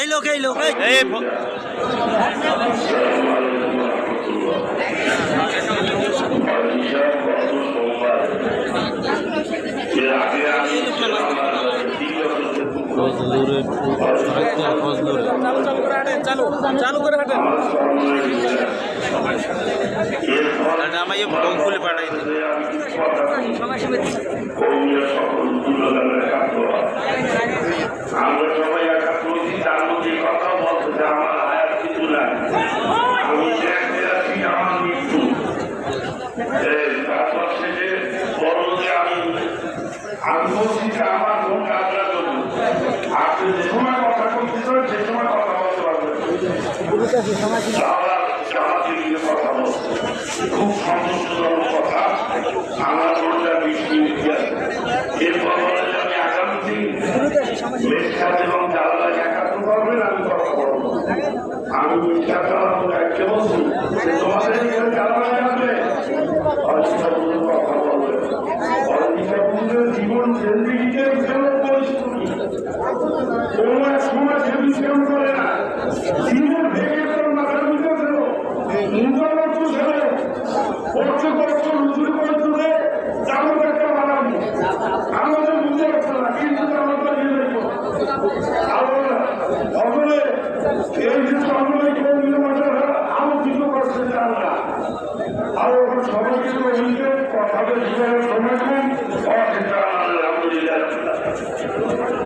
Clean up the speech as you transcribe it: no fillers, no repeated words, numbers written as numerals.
এই লোক চালু করে হাঁটেন আমার ব্লগ খুলে পাঠাই আমরা সবাই একটা প্রতি তার মধ্যে কথা বলতে যে আমার হায়াত কিছু নাই, আমি দেখতে আছি আমার মৃত্যু। তারপর শেষে বলল যে আমি বলছি যে আমার কোন কাজটা করবো, আপনি যে সময় কথা বলতে চান সে সময় কথা বলতে পারবেন। কথা বলছে খুব সন্তোষজনক কথা, আমার মনটা 20 মিনিট গেছে। এরপর বলে যে আমি আগামী দিন মেঘাত এবং জানালায় একাত্ম করবেন, আমি কথা বলবো। আমি মেঘাত